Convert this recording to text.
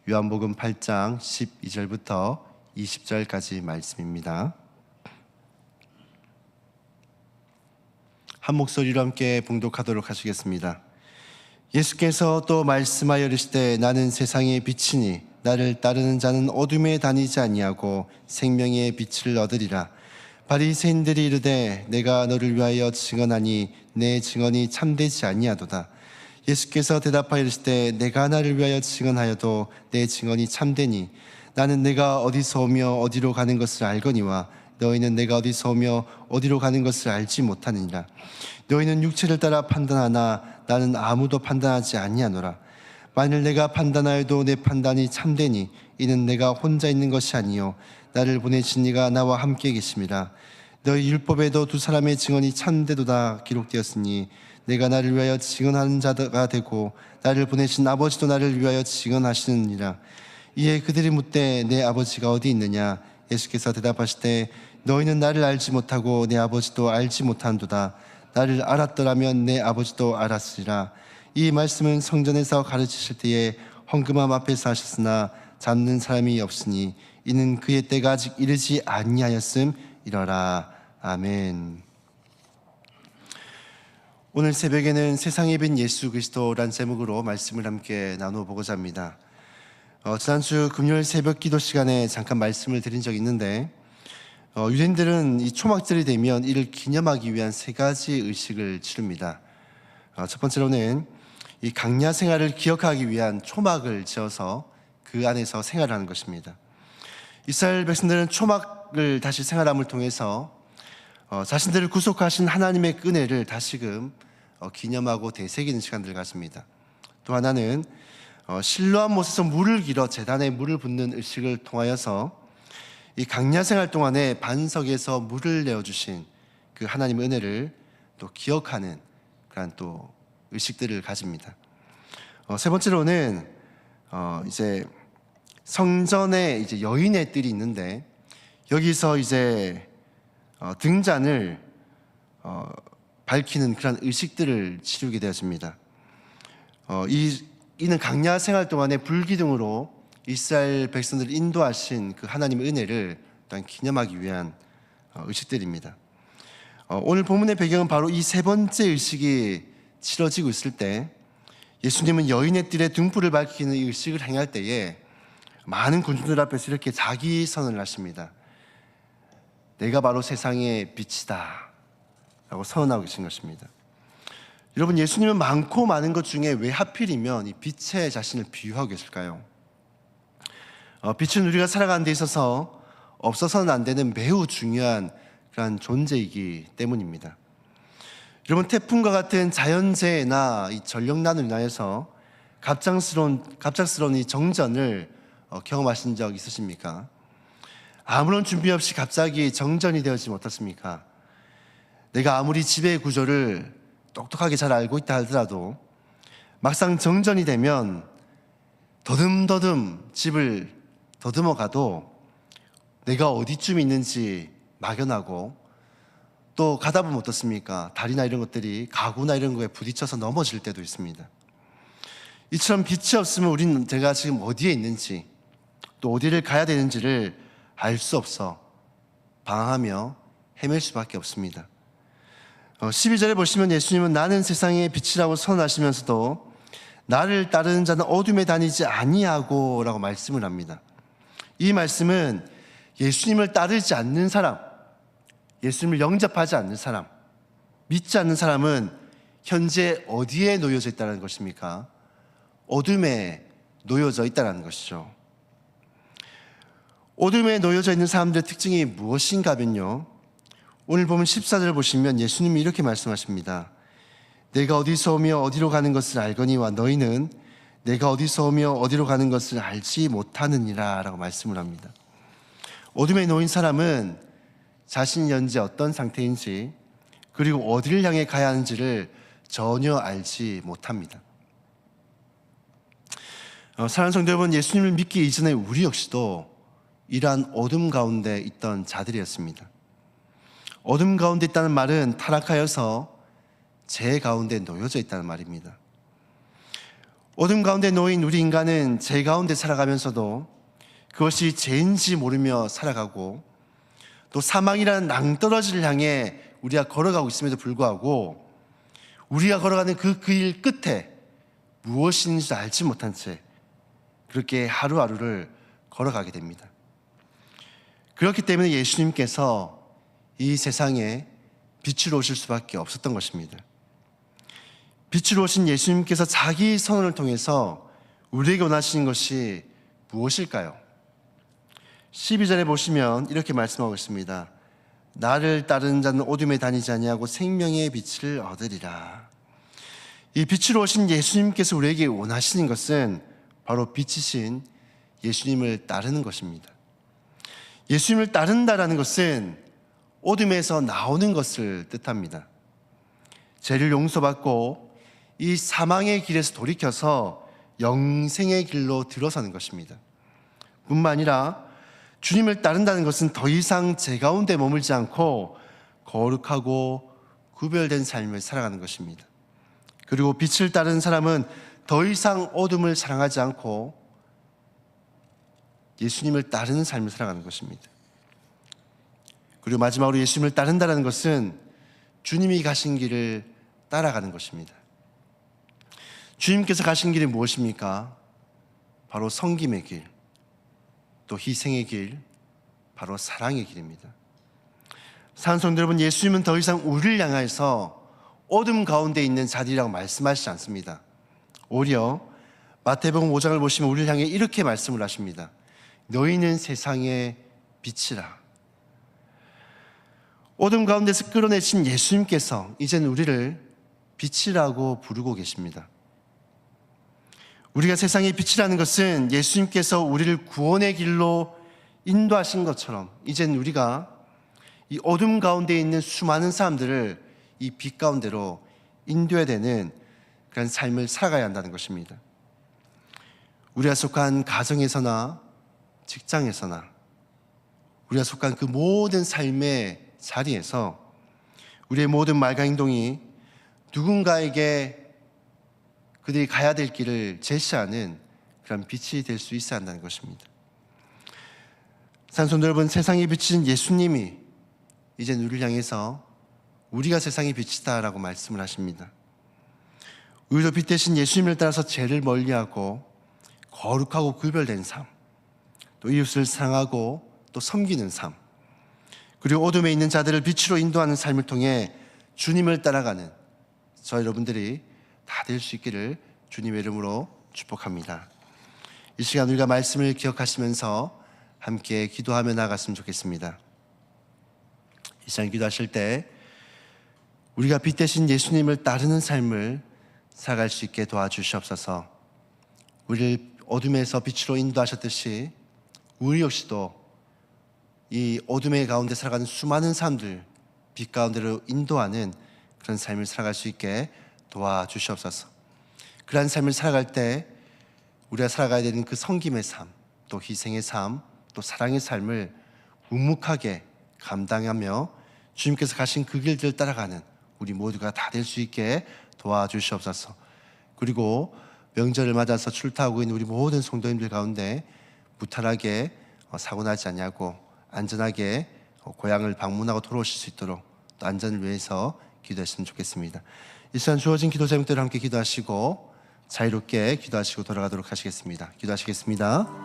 요한복음 8장 12절부터 20절까지 말씀입니다. 한 목소리로 함께 봉독하도록 하시겠습니다. 예수께서 또 말씀하여 이르시되 나는 세상의 빛이니 나를 따르는 자는 어둠에 다니지 아니하고 생명의 빛을 얻으리라. 바리새인들이 이르되 내가 너를 위하여 증언하니 내 증언이 참되지 아니하도다. 예수께서 대답하여 이르시되 내가 나를 위하여 증언하여도 내 증언이 참되니 나는 내가 어디서 오며 어디로 가는 것을 알거니와 너희는 내가 어디서 오며 어디로 가는 것을 알지 못하느니라. 너희는 육체를 따라 판단하나 나는 아무도 판단하지 아니하노라. 만일 내가 판단하여도 내 판단이 참되니 이는 내가 혼자 있는 것이 아니요 나를 보내신 이가 나와 함께 계심이라. 너희 율법에도 두 사람의 증언이 참되도다 기록되었으니 내가 나를 위하여 증언하는 자가 되고 나를 보내신 아버지도 나를 위하여 증언하시느니라. 이에 그들이 묻되 내 아버지가 어디 있느냐? 예수께서 대답하시되 너희는 나를 알지 못하고 내 아버지도 알지 못한도다. 나를 알았더라면 내 아버지도 알았으리라. 이 말씀은 성전에서 가르치실 때에 헌금함 앞에서 하셨으나 잡는 사람이 없으니 이는 그의 때가 아직 이르지 아니하였음이러라. 아멘. 오늘 새벽에는 세상의 빛 예수 그리스도란 제목으로 말씀을 함께 나눠보고자 합니다. 지난주 금요일 새벽 기도 시간에 잠깐 말씀을 드린 적이 있는데 유대인들은 이 초막절이 되면 이를 기념하기 위한 세 가지 의식을 치릅니다. 첫 번째로는 이 강야 생활을 기억하기 위한 초막을 지어서 그 안에서 생활하는 것입니다. 이스라엘 백성들은 초막을 다시 생활함을 통해서 자신들을 구속하신 하나님의 은혜를 다시금 기념하고 되새기는 시간들을 갖습니다. 또 하나는 실로암 못에서 물을 길어 제단에 물을 붓는 의식을 통하여서 이 강야 생활 동안에 반석에서 물을 내어주신 그 하나님의 은혜를 또 기억하는 그런 또 의식들을 가집니다. 세 번째로는 이제 성전에 이제 여인의 뜰이 있는데 여기서 이제 등잔을 밝히는 그런 의식들을 치르게 되었습니다. 이는 강야 생활 동안에 불기둥으로 이스라엘 백성들을 인도하신 그 하나님의 은혜를 또한 기념하기 위한 의식들입니다. 오늘 본문의 배경은 바로 이 세 번째 의식이 치러지고 있을 때 예수님은 여인의 뜰에 등불을 밝히는 이 의식을 행할 때에 많은 군중들 앞에서 이렇게 자기 선언을 하십니다. 내가 바로 세상의 빛이다 라고 선언하고 계신 것입니다. 여러분, 예수님은 많고 많은 것 중에 왜 하필이면 이 빛에 자신을 비유하고 계실까요? 빛은 우리가 살아가는 데 있어서 없어서는 안 되는 매우 중요한 그런 존재이기 때문입니다. 여러분, 태풍과 같은 자연재해나 이 전력난으로 인하여서 갑작스러운 이 정전을 경험하신 적 있으십니까? 아무런 준비 없이 갑자기 정전이 되어지지 못했습니까? 내가 아무리 지배의 구조를 똑똑하게 잘 알고 있다 하더라도 막상 정전이 되면 더듬더듬 집을 더듬어 가도 내가 어디쯤 있는지 막연하고 또 가다 보면 어떻습니까? 다리나 이런 것들이 가구나 이런 거에 부딪혀서 넘어질 때도 있습니다. 이처럼 빛이 없으면 우리는 제가 지금 어디에 있는지 또 어디를 가야 되는지를 알 수 없어 방황하며 헤맬 수밖에 없습니다. 12절에 보시면 예수님은 나는 세상의 빛이라고 선언하시면서도 나를 따르는 자는 어둠에 다니지 아니하고 라고 말씀을 합니다. 이 말씀은 예수님을 따르지 않는 사람, 예수님을 영접하지 않는 사람, 믿지 않는 사람은 현재 어디에 놓여져 있다는 것입니까? 어둠에 놓여져 있다는 것이죠. 어둠에 놓여져 있는 사람들의 특징이 무엇인가 하면요, 오늘 보면 14절을 보시면 예수님이 이렇게 말씀하십니다. 내가 어디서 오며 어디로 가는 것을 알거니와 너희는 내가 어디서 오며 어디로 가는 것을 알지 못하느니라 라고 말씀을 합니다. 어둠에 놓인 사람은 자신이 현재 어떤 상태인지 그리고 어디를 향해 가야 하는지를 전혀 알지 못합니다. 사랑하는 성도 여러분, 예수님을 믿기 이전에 우리 역시도 이러한 어둠 가운데 있던 자들이었습니다. 어둠 가운데 있다는 말은 타락하여서 죄 가운데 놓여져 있다는 말입니다. 어둠 가운데 놓인 우리 인간은 죄 가운데 살아가면서도 그것이 죄인지 모르며 살아가고, 또 사망이라는 낭떠러지를 향해 우리가 걸어가고 있음에도 불구하고 우리가 걸어가는 그 길 끝에 무엇인지 알지 못한 채 그렇게 하루하루를 걸어가게 됩니다. 그렇기 때문에 예수님께서 이 세상에 빛으로 오실 수밖에 없었던 것입니다. 빛으로 오신 예수님께서 자기 선언을 통해서 우리에게 원하시는 것이 무엇일까요? 12절에 보시면 이렇게 말씀하고 있습니다. 나를 따르는 자는 어둠에 다니지 아니하고 생명의 빛을 얻으리라. 이 빛으로 오신 예수님께서 우리에게 원하시는 것은 바로 빛이신 예수님을 따르는 것입니다. 예수님을 따른다라는 것은 어둠에서 나오는 것을 뜻합니다. 죄를 용서받고 이 사망의 길에서 돌이켜서 영생의 길로 들어서는 것입니다. 뿐만 아니라 주님을 따른다는 것은 더 이상 죄 가운데 머물지 않고 거룩하고 구별된 삶을 살아가는 것입니다. 그리고 빛을 따르는 사람은 더 이상 어둠을 사랑하지 않고 예수님을 따르는 삶을 살아가는 것입니다. 그리고 마지막으로 예수님을 따른다는 것은 주님이 가신 길을 따라가는 것입니다. 주님께서 가신 길이 무엇입니까? 바로 섬김의 길, 또 희생의 길, 바로 사랑의 길입니다. 사랑하는 성도 여러분, 예수님은 더 이상 우리를 향해서 어둠 가운데 있는 자들이라고 말씀하시지 않습니다. 오히려 마태복음 5장을 보시면 우리를 향해 이렇게 말씀을 하십니다. 너희는 세상의 빛이라. 어둠 가운데서 끌어내신 예수님께서 이제는 우리를 빛이라고 부르고 계십니다. 우리가 세상의 빛이라는 것은 예수님께서 우리를 구원의 길로 인도하신 것처럼 이제는 우리가 이 어둠 가운데 있는 수많은 사람들을 이 빛 가운데로 인도해야 되는 그런 삶을 살아가야 한다는 것입니다. 우리가 속한 가정에서나 직장에서나 우리가 속한 그 모든 삶의 자리에서 우리의 모든 말과 행동이 누군가에게 그들이 가야 될 길을 제시하는 그런 빛이 될 수 있어야 한다는 것입니다. 사랑하는 성도 여러분, 세상에 비친 예수님이 이제 우리를 향해서 우리가 세상의 빛이다라고 말씀을 하십니다. 우리도 빛 대신 예수님을 따라서 죄를 멀리하고 거룩하고 구별된 삶, 또 이웃을 사랑하고 또 섬기는 삶, 그리고 어둠에 있는 자들을 빛으로 인도하는 삶을 통해 주님을 따라가는 저 여러분들이 다 될 수 있기를 주님의 이름으로 축복합니다. 이 시간 우리가 말씀을 기억하시면서 함께 기도하며 나아갔으면 좋겠습니다. 이 시간 기도하실 때 우리가 빛 대신 예수님을 따르는 삶을 살아갈 수 있게 도와주시옵소서. 우리를 어둠에서 빛으로 인도하셨듯이 우리 역시도 이 어둠의 가운데 살아가는 수많은 사람들 빛 가운데로 인도하는 그런 삶을 살아갈 수 있게 도와주시옵소서. 그러한 삶을 살아갈 때 우리가 살아가야 되는 그 섬김의 삶, 또 희생의 삶, 또 사랑의 삶을 묵묵하게 감당하며 주님께서 가신 그 길들을 따라가는 우리 모두가 다 될 수 있게 도와주시옵소서. 그리고 명절을 맞아서 출타하고 있는 우리 모든 성도님들 가운데 무탈하게 사고나지 않냐고 안전하게 고향을 방문하고 돌아오실 수 있도록 또 안전을 위해서 기도했으면 좋겠습니다. 이 시간 주어진 기도 제목대로 함께 기도하시고 자유롭게 기도하시고 돌아가도록 하시겠습니다. 기도하시겠습니다.